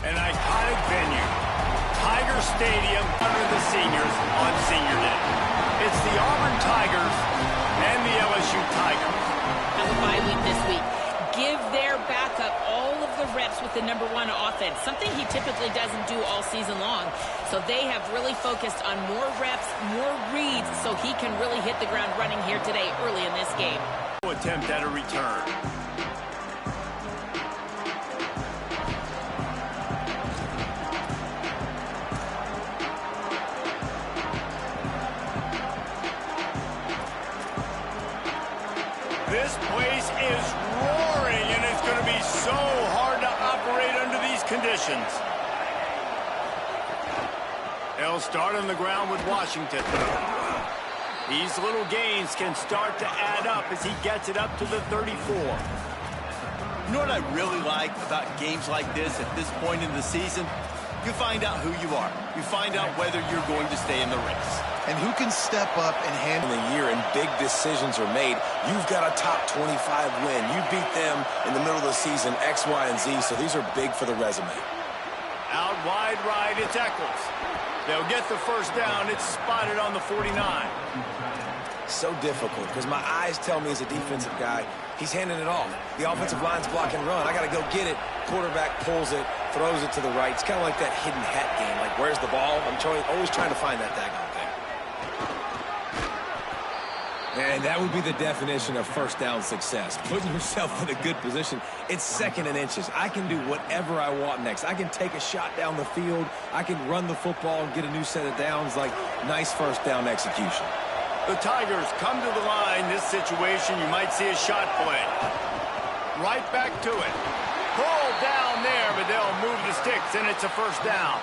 An iconic venue, Tiger Stadium under the seniors on Senior Day. It's the Auburn Tigers and the LSU Tigers. Have a bye week this week. Give their backup all of the reps with the #1 offense, something he typically doesn't do all season long. So they have really focused on more reps, more reads, so he can really hit the ground running here today early in this game. Attempt at a return. This place is roaring, and it's going to be so hard to operate under these conditions. They'll start on the ground with Washington. These little gains can start to add up as he gets it up to the 34. You know what I really like about games like this at this point in the season? You find out who you are. You find out whether you're going to stay in the race. And who can step up and handle the year and big decisions are made. You've got a top 25 win. You beat them in the middle of the season, X, Y, and Z, so these are big for the resume. Out wide right, it's Eccles. They'll get the first down. It's spotted on the 49. So difficult because my eyes tell me as a defensive guy, he's handing it off. The offensive line's block and run. I got to go get it. Quarterback pulls it, throws it to the right. It's kind of like that hidden hat game. Like, where's the ball? I'm always trying to find that daggone thing. And that would be the definition of first down success. Putting yourself in a good position. It's 2nd and inches. I can do whatever I want next. I can take a shot down the field. I can run the football and get a new set of downs. Like, nice first down execution. The Tigers come to the line. This situation, you might see a shot play. Right back to it. Pulled down there, but they'll move the sticks, and it's a first down.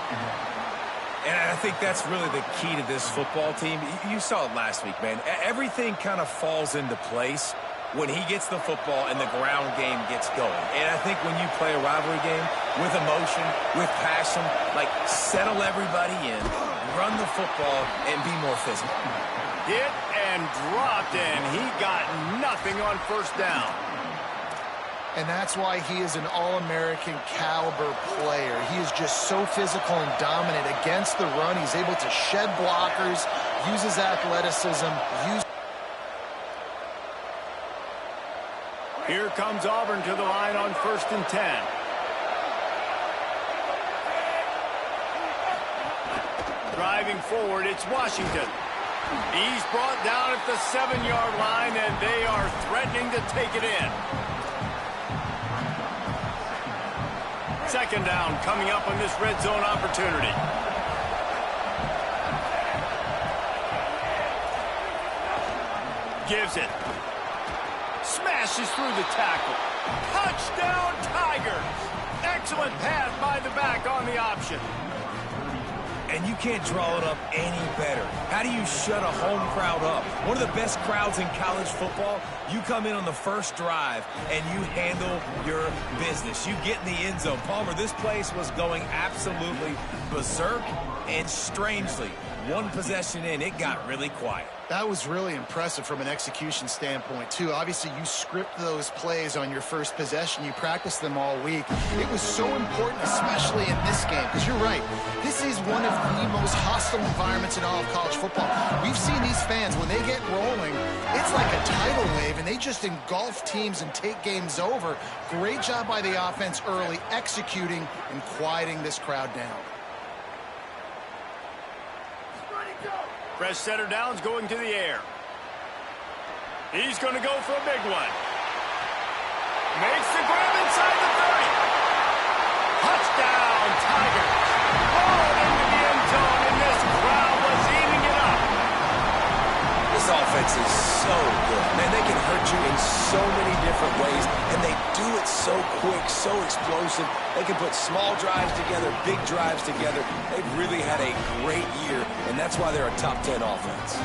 And I think that's really the key to this football team. You saw it last week, man. Everything kind of falls into place when he gets the football and the ground game gets going. And I think when you play a rivalry game with emotion, with passion, like settle everybody in, run the football, and be more physical. Hit and dropped, and he got nothing on first down. And that's why he is an All-American caliber player. He is just so physical and dominant against the run. He's able to shed blockers, use his athleticism. Here comes Auburn to the line on 1st and 10. Driving forward, it's Washington. He's brought down at the 7-yard line, and they are threatening to take it in. 2nd down coming up on this red zone opportunity. Gives it. Smashes through the tackle. Touchdown Tigers. Excellent pass by the back on the option. And you can't draw it up any better. How do you shut a home crowd up? One of the best crowds in college football, you come in on the first drive and you handle your business. You get in the end zone. Palmer, this place was going absolutely berserk, and strangely, one possession in, it got really quiet. That was really impressive from an execution standpoint, too. Obviously, you script those plays on your first possession. You practice them all week. It was so important, especially in this game, because you're right. This is one of the most hostile environments in all of college football. We've seen these fans, when they get rolling, it's like a tidal wave, and they just engulf teams and take games over. Great job by the offense early, executing and quieting this crowd down. Fresh setter downs going to the air. He's going to go for a big one. Makes the grab inside the 30. Touchdown, Tigers. Ball into the end zone, and this crowd was eating it up. This offense is so good. Man, they can hurt you in so many different ways, and they do it so quick, so explosive. They can put small drives together, big drives together. They've really had a great year, and that's why they're a top 10 offense.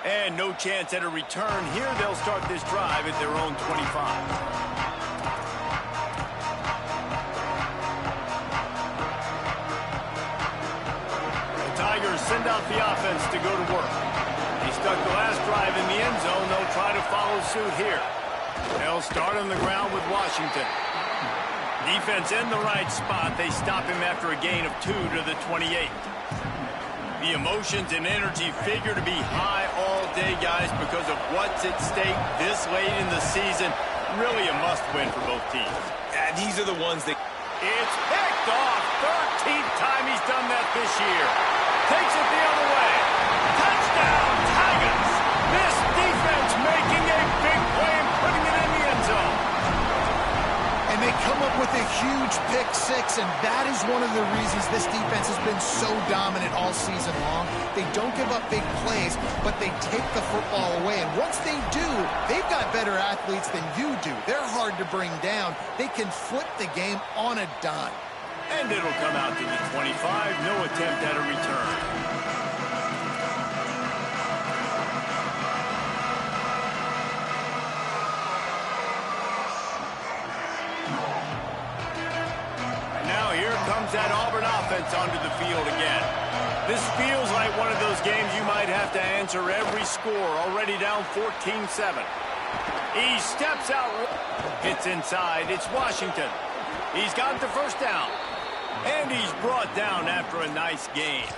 And no chance at a return here. They'll start this drive at their own 25. Tigers send out the offense to go to work. He stuck the last drive in the end zone. They'll try to follow suit here. They'll start on the ground with Washington. Defense in the right spot. They stop him after a gain of 2 to the 28. The emotions and energy figure to be high all day, guys, because of what's at stake this late in the season. Really a must-win for both teams. And these are the ones that... It's picked off. 13th time he's done that this year. Takes it the other way. Touchdown, Tigers. This defense making a big play and putting it in the end zone. And they come up with a huge pick six, and that is one of the reasons this defense has been so dominant all season long. They don't give up big plays, but they take the football away. And once they do, they've got better athletes than you do. They're hard to bring down. They can flip the game on a dime. And it'll come out to the 25. No attempt at a return. Comes that Auburn offense onto the field again. This feels like one of those games you might have to answer every score. Already down 14-7. He steps out. Gets inside. It's Washington. He's got the first down. And he's brought down after a nice gain.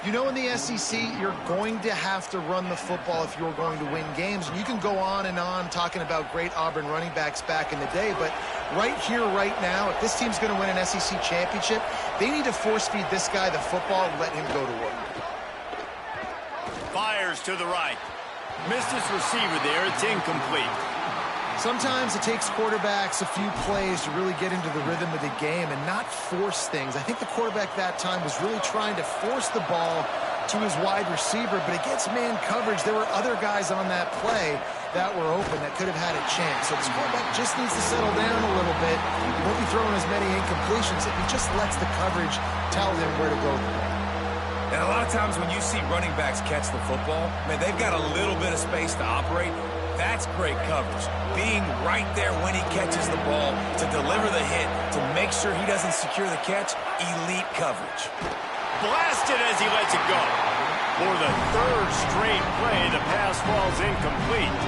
You know, in the SEC, you're going to have to run the football if you're going to win games. And you can go on and on talking about great Auburn running backs back in the day, but right here, right now, if this team's going to win an SEC championship, they need to force-feed this guy the football and let him go to work. Fires to the right. Missed his receiver there. It's incomplete. Sometimes it takes quarterbacks a few plays to really get into the rhythm of the game and not force things. I think the quarterback that time was really trying to force the ball to his wide receiver, but against man coverage, there were other guys on that play that were open that could have had a chance. So this quarterback just needs to settle down a little bit. He won't be throwing as many incompletions if he just lets the coverage tell him where to go. And a lot of times when you see running backs catch the football, man, they've got a little bit of space to operate. That's great coverage. Being right there when he catches the ball to deliver the hit, to make sure he doesn't secure the catch, elite coverage. Blasted as he lets it go. For the third straight play, the pass falls incomplete.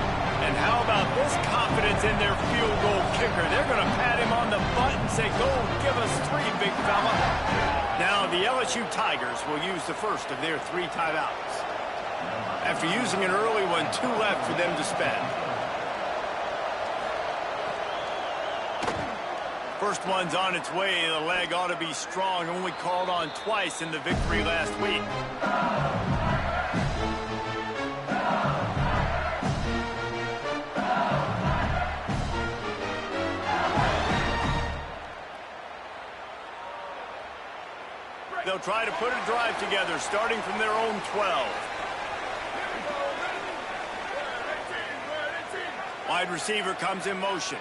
And how about this confidence in their field goal kicker? They're going to pat him on the butt and say, go give us 3, big fella. Now the LSU Tigers will use the first of their 3 timeouts. After using an early one, 2 left for them to spend. First one's on its way. The leg ought to be strong. Only called on twice in the victory last week. They'll try to put a drive together, starting from their own 12. Wide receiver comes in motion.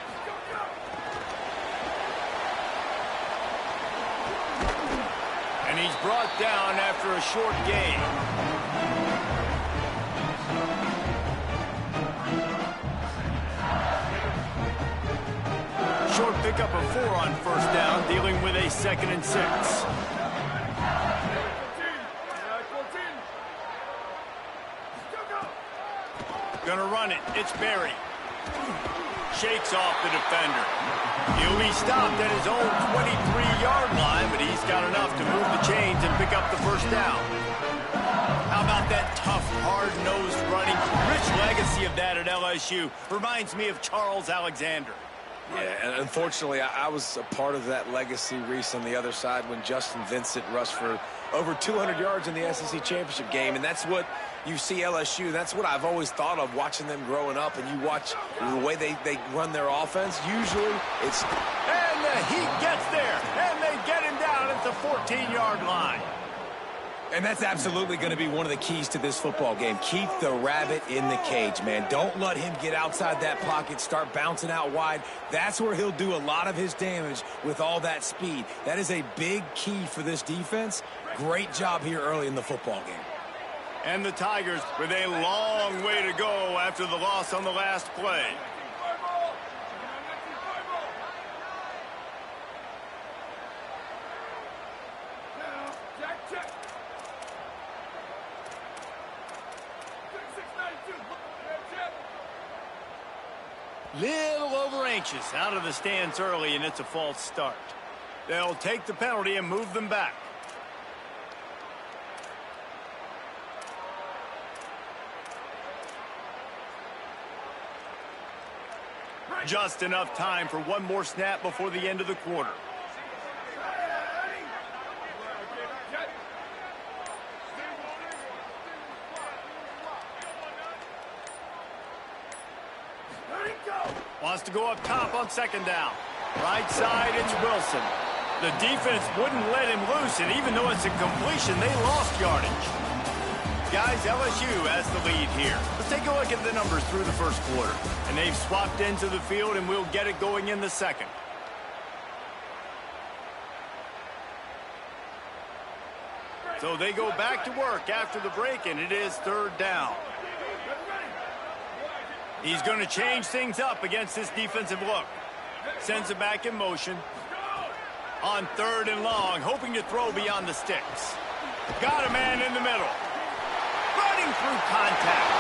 And he's brought down after a short gain. Short pickup of 4 on first down, dealing with a 2nd and 6. Gonna run it. It's Berry. Shakes off the defender. He'll be stopped at his own 23-yard line, but he's got enough to move the chains and pick up the first down. How about that tough, hard-nosed running? Rich legacy of that at LSU. Reminds me of Charles Alexander. Yeah, and unfortunately, I was a part of that legacy, Reese, on the other side when Justin Vincent rushed for over 200 yards in the SEC championship game, and that's what you see LSU. That's what I've always thought of watching them growing up, and you watch the way they run their offense. Usually, it's... And the Heat gets there, and they get him down at the 14-yard line. And that's absolutely going to be one of the keys to this football game. Keep the rabbit in the cage, man. Don't let him get outside that pocket, start bouncing out wide. That's where he'll do a lot of his damage with all that speed. That is a big key for this defense. Great job here early in the football game. And the Tigers with a long way to go after the loss on the last play. Little over anxious out of the stands early, and it's a false start. They'll take the penalty and move them back. Just enough time for one more snap before the end of the quarter. Wants to go up top on second down. Right side, it's Wilson. The defense wouldn't let him loose, and even though it's a completion, they lost yardage. Guys, LSU has the lead here. Let's take a look at the numbers through the first quarter. And they've swapped into the field, and we'll get it going in the second. So they go back to work after the break, and it is third down. He's going to change things up against this defensive look. Sends it back in motion. On third and long, hoping to throw beyond the sticks. Got a man in the middle. Running through contact.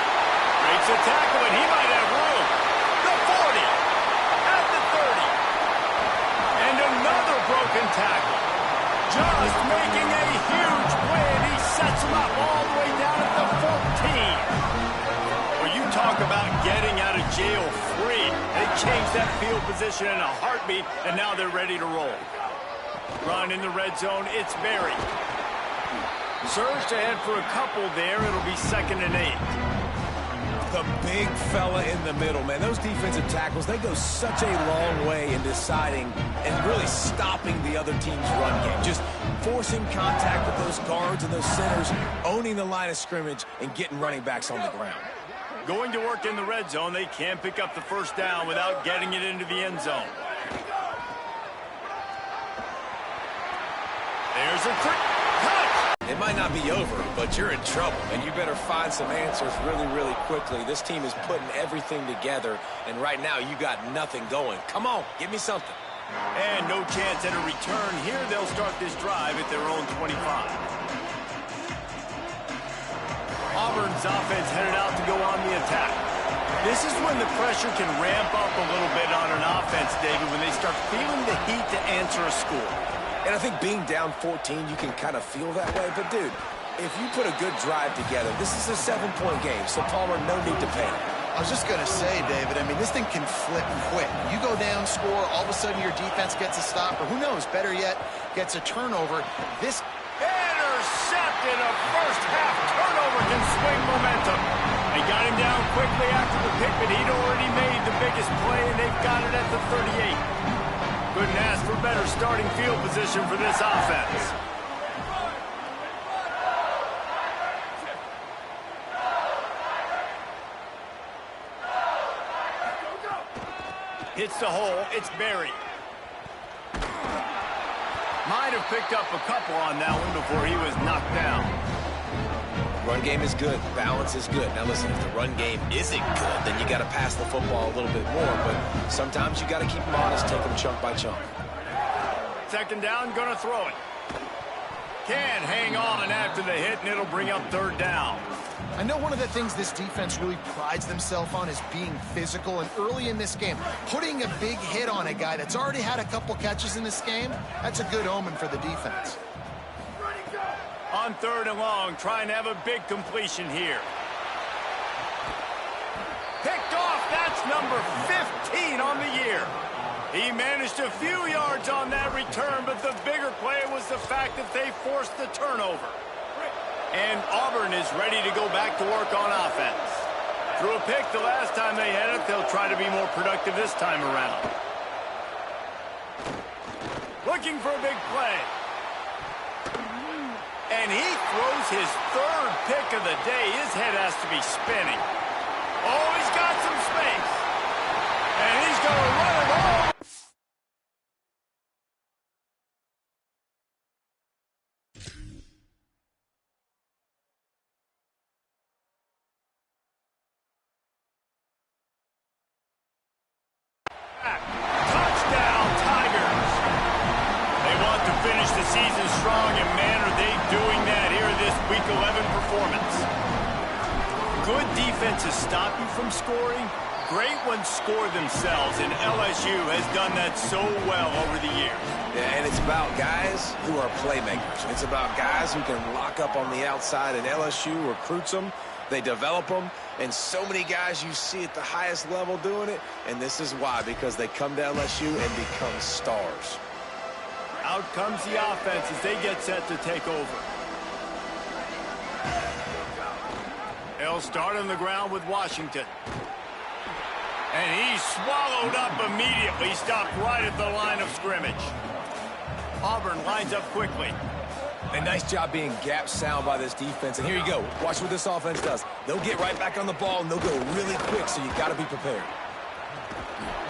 Breaks a tackle, and he might have room. The 40. At the 30. And another broken tackle. Just making a huge play, and he sets him up all the way down at the 14. Well, you talk about getting out of jail free. They changed that field position in a heartbeat, and now they're ready to roll. Run in the red zone, it's Berry. Surged ahead for a couple there. It'll be 2nd and 8. The big fella in the middle, man. Those defensive tackles, they go such a long way in deciding and really stopping the other team's run game. Just forcing contact with those guards and those centers, owning the line of scrimmage, and getting running backs on the ground. Going to work in the red zone. They can't pick up the first down without getting it into the end zone. There's a quick cut. It might not be over, but you're in trouble, and you better find some answers really, really quickly. This team is putting everything together, and right now you got nothing going. Come on, give me something. And no chance at a return here. They'll start this drive at their own 25. Auburn's offense headed out to go on the attack. This is when the pressure can ramp up a little bit on an offense, David, when they start feeling the heat to answer a score. And I think being down 14, you can kind of feel that way. But, dude, if you put a good drive together, this is a 7-point game, so Palmer, no need to panic. I was just going to say, David, I mean, this thing can flip quick. You go down, score, all of a sudden your defense gets a stop, or who knows, better yet, gets a turnover. This intercepted. A first-half turnover can swing momentum. They got him down quickly after the pick, but he'd already made the biggest play, and they've got it at the 38. Couldn't ask for better starting field position for this offense. Hits the hole. It's Berry. Might have picked up a couple on that one before he was knocked down. Run game is good. Balance is good. Now, listen, if the run game isn't good, then you got to pass the football a little bit more. But sometimes you got to keep them honest, take them chunk by chunk. Second down, gonna throw it. Can hang on after the hit, and it'll bring up third down. I know one of the things this defense really prides themselves on is being physical, and early in this game, putting a big hit on a guy that's already had a couple catches in this game, that's a good omen for the defense. On third and long, trying to have a big completion here. Picked off, that's number 15 on the year. He managed a few yards on that return, but the bigger play was the fact that they forced the turnover. And Auburn is ready to go back to work on offense. Threw a pick the last time they had it. They'll try to be more productive this time around. Looking for a big play. And he throws his third pick of the day. His head has to be spinning. Oh, he's got some space. And he's going to run it all. Touchdown, Tigers. They want to finish the season strong, and man, are they doing that here in this Week 11 performance. Good defenses stop you from scoring. great ones score themselves, and LSU has done that so well over the years. Yeah, and it's about guys who are playmakers. It's about guys who can lock up on the outside, and LSU recruits them. They develop them, and so many guys you see at the highest level doing it, and this is why, because they come to LSU and become stars. Out comes the offense as they get set to take over. They'll start on the ground with Washington. And he's swallowed up immediately, stopped right at the line of scrimmage. Auburn lines up quickly. A nice job being gap sound by this defense. And here you go. Watch what this offense does. They'll get right back on the ball, and they'll go really quick, so you got to be prepared.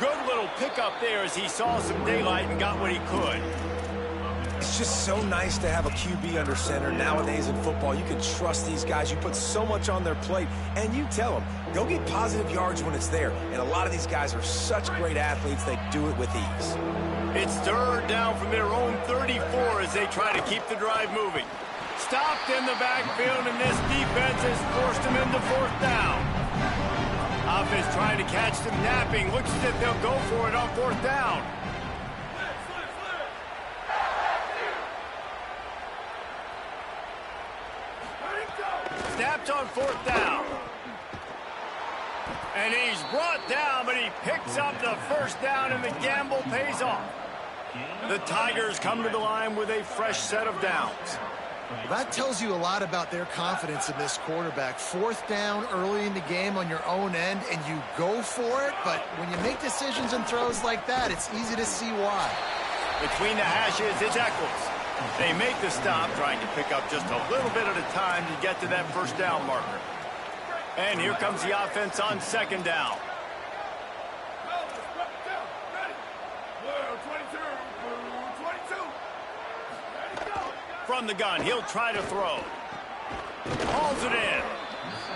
Good little pickup there as he saw some daylight and got what he could. It's just so nice to have a QB under center. Nowadays in football, you can trust these guys. You put so much on their plate, and you tell them, go get positive yards when it's there. And a lot of these guys are such great athletes, they do it with ease. It's third down from their own 34 as they try to keep the drive moving. Stopped in the backfield, and this defense has forced them into fourth down. Offense trying to catch them napping. Looks as if they'll go for it on fourth down. Snapped on fourth down. And he's brought down, but he picks up the first down, and the gamble pays off. The Tigers come to the line with a fresh set of downs. Well, that tells you a lot about their confidence in this quarterback. Fourth down early in the game on your own end, and you go for it, but when you make decisions and throws like that, it's easy to see why. Between the hashes, it's Eccles. They make the stop, trying to pick up just a little bit at a time to get to that first down marker. And here comes the offense on second down. From the gun, he'll try to throw. Hauls it in.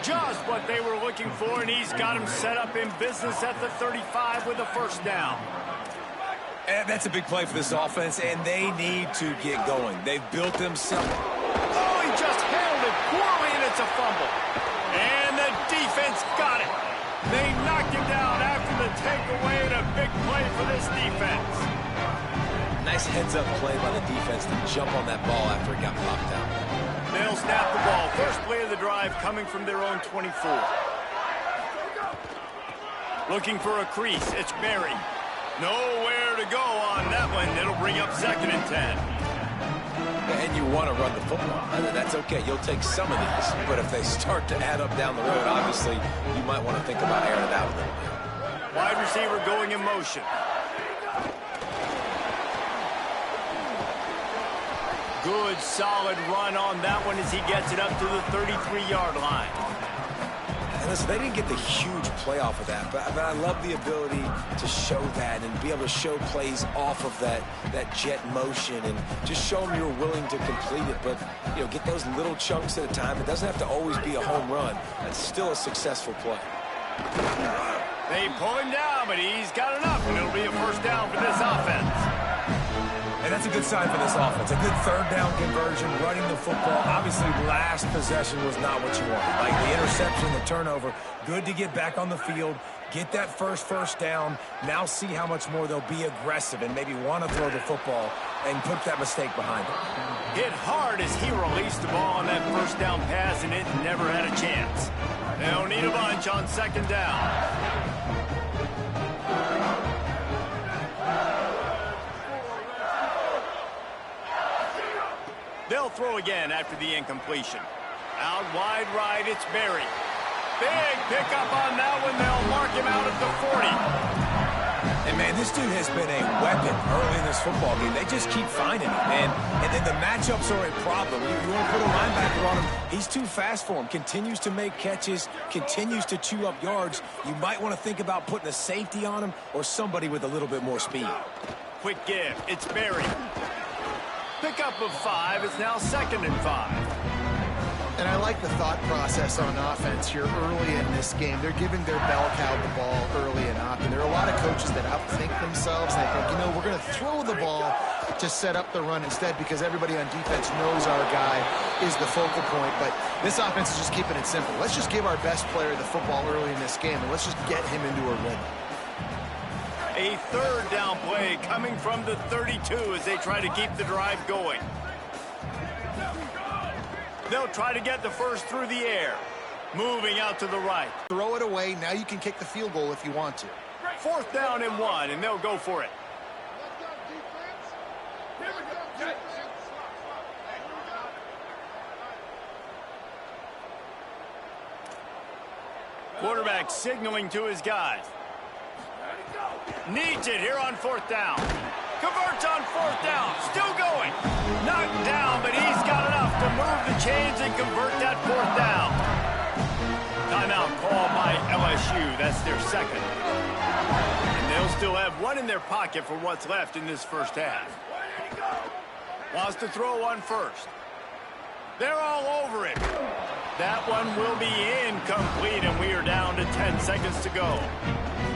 Just what they were looking for, and he's got him set up in business at the 35 with a first down. And that's a big play for this offense, and they need to get going. They've built themselves. Oh, he just handled it poorly, and it's a fumble. And the defense got it. They knocked him down after the takeaway, and a big play for this defense. Nice heads-up play by the defense to jump on that ball after it got popped out. They'll snap the ball. First play of the drive coming from their own 24. Looking for a crease. It's Berry. Nowhere to go on that one. It'll bring up second and 10. And you want to run the football. That's okay. You'll take some of these. But if they start to add up down the road, obviously, you might want to think about airing it out a little bit. Wide receiver going in motion. Good, solid run on that one as he gets it up to the 33-yard line. And listen, they didn't get the huge play off of that, but I love the ability to show that and be able to show plays off of that jet motion and just show them you're willing to complete it. But, you know, get those little chunks at a time. It doesn't have to always be a home run. It's still a successful play. They pull him down, but he's got enough, and it'll be a first down for this offense. And that's a good sign for this offense. A good third down conversion, running the football. Obviously, last possession was not what you wanted. Like the interception, the turnover. Good to get back on the field, get that first down. Now see how much more they'll be aggressive and maybe want to throw the football and put that mistake behind them. Hit hard as he released the ball on that first down pass, and it never had a chance. They'll need a bunch on second down. They'll throw again after the incompletion. Out wide right, it's Berry. Big pickup on that one. They'll mark him out at the 40. And, man, this dude has been a weapon early in this football game. They just keep finding him, man. And then the matchups are a problem. You want to put a linebacker on him, he's too fast for him. Continues to make catches, continues to chew up yards. You might want to think about putting a safety on him or somebody with a little bit more speed. Quick give. It's Berry. Pickup of 5 is now second and 5. And I like the thought process on offense here early in this game. They're giving their bell cow the ball early and often. There are a lot of coaches that outthink themselves. They think, you know, we're going to throw the ball to set up the run instead because everybody on defense knows our guy is the focal point. But this offense is just keeping it simple. Let's just give our best player the football early in this game, and let's just get him into a rhythm. A third down play coming from the 32 as they try to keep the drive going. They'll try to get the first through the air. Moving out to the right. Throw it away. Now you can kick the field goal if you want to. 4th down and 1, and they'll go for it. Quarterback signaling to his guys. Needs it here on 4th down. Converts on 4th down. Still going. Knocked down, but he's got enough to move the chains and convert that 4th down. Timeout called by LSU. That's their second. And they'll still have one in their pocket for what's left in this first half. Wants to throw on first. They're all over it. That one will be incomplete, and we are down to 10 seconds to go.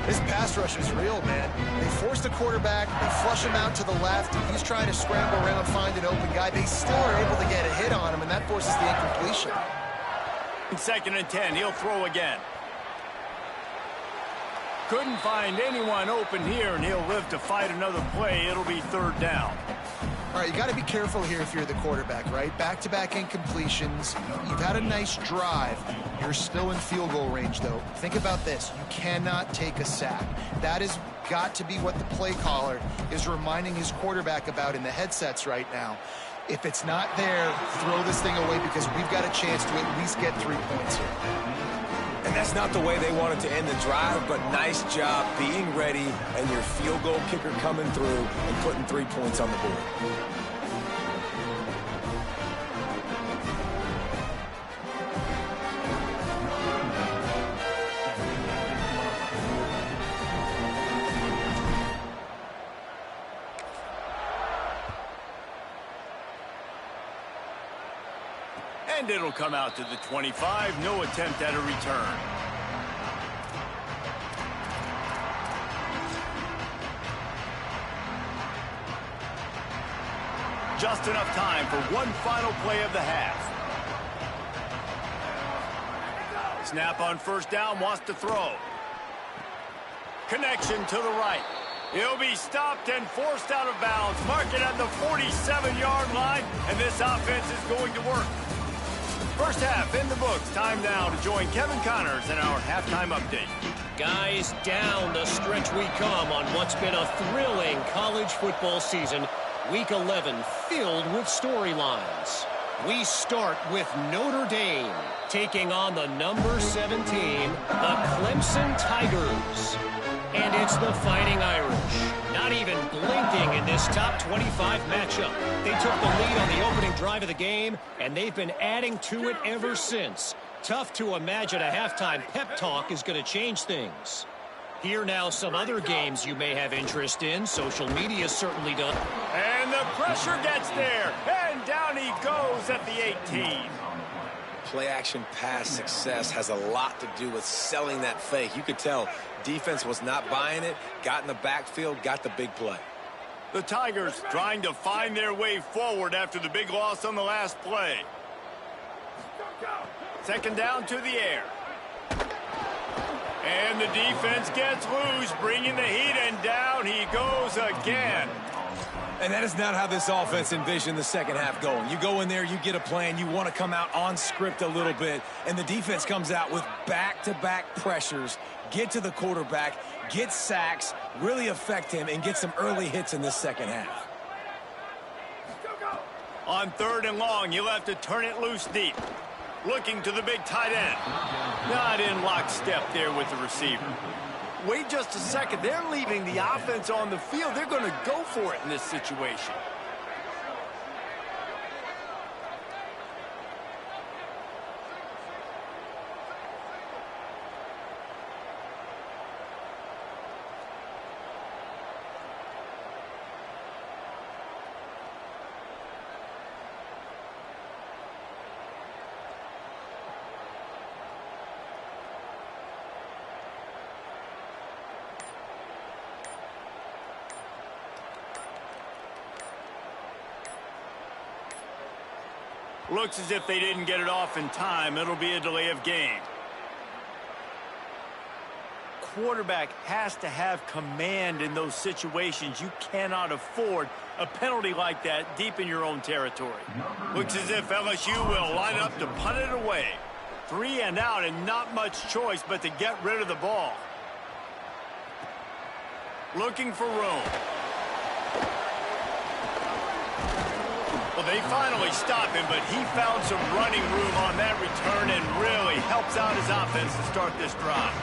This pass rush is real, man. They force the quarterback, they flush him out to the left. He's trying to scramble around, find an open guy. They still are able to get a hit on him, and that forces the incompletion. 2nd and 10, he'll throw again. Couldn't find anyone open here, and he'll live to fight another play. It'll be 3rd down. All right, you got to be careful here if you're the quarterback, right? Back-to-back incompletions. You've had a nice drive. You're still in field goal range, though. Think about this. You cannot take a sack. That has got to be what the play caller is reminding his quarterback about in the headsets right now. If it's not there, throw this thing away because we've got a chance to at least get 3 points here. And that's not the way they wanted to end the drive, but nice job being ready and your field goal kicker coming through and putting 3 points on the board. And it'll come out to the 25. No attempt at a return. Just enough time for one final play of the half. Snap on 1st down, wants to throw. Connection to the right. He'll be stopped and forced out of bounds. Mark it at the 47-yard line, and this offense is going to work. First half in the books. Time now to join Kevin Connors in our halftime update. Guys, down the stretch we come on what's been a thrilling college football season. Week 11 filled with storylines. We start with Notre Dame taking on the number 17, the Clemson Tigers. And it's the Fighting Irish. Not even blinking in this top 25 matchup. They took the lead on the opening drive of the game, and they've been adding to it ever since. Tough to imagine a halftime pep talk is going to change things. Here now some other games you may have interest in. Social media certainly does. And the pressure gets there. And down he goes at the 18. Play-action pass success has a lot to do with selling that fake. You could tell defense was not buying it, got in the backfield, got the big play. The Tigers trying to find their way forward after the big loss on the last play. 2nd down to the air. And the defense gets loose, bringing the heat, and down he goes again. And that is not how this offense envisioned the second half going. You go in there, you get a plan, you want to come out on script a little bit, and the defense comes out with back-to-back pressures, get to the quarterback, get sacks, really affect him, and get some early hits in this second half. On 3rd and long, you'll have to turn it loose deep. Looking to the big tight end. Not in lockstep there with the receiver. Wait just a second. They're leaving the offense on the field. They're going to go for it in this situation. Looks as if they didn't get it off in time. It'll be a delay of game. Quarterback has to have command in those situations. You cannot afford a penalty like that deep in your own territory. Looks as if LSU will line up to punt it away. 3 and out, and not much choice but to get rid of the ball. Looking for room. Well, they finally stop him, but he found some running room on that return and really helps out his offense to start this drive.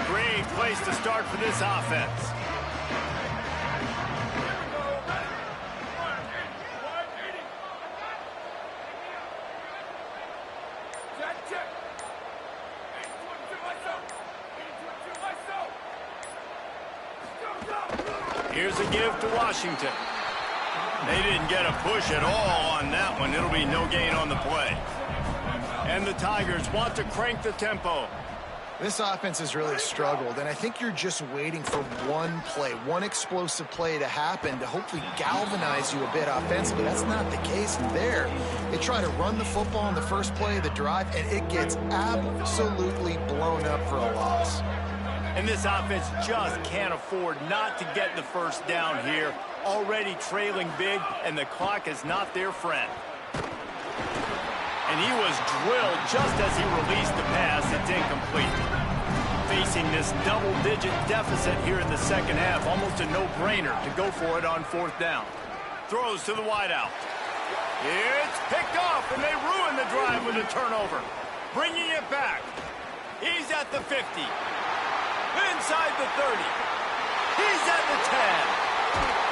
Great place to start for this offense. Here's a give to Washington. They didn't get a push at all on that one. It'll be no gain on the play. And the Tigers want to crank the tempo. This offense has really struggled, and I think you're just waiting for one play, one explosive play to happen to hopefully galvanize you a bit offensively. That's not the case there. They try to run the football in the first play of the drive, and it gets absolutely blown up for a loss. And this offense just can't afford not to get the first down here. Already trailing big, and the clock is not their friend. And he was drilled just as he released the pass. It's incomplete. Facing this double-digit deficit here in the second half, almost a no-brainer to go for it on 4th down. Throws to the wideout. It's picked off, and they ruin the drive with a turnover. Bringing it back. He's at the 50. Inside the 30. He's at the 10.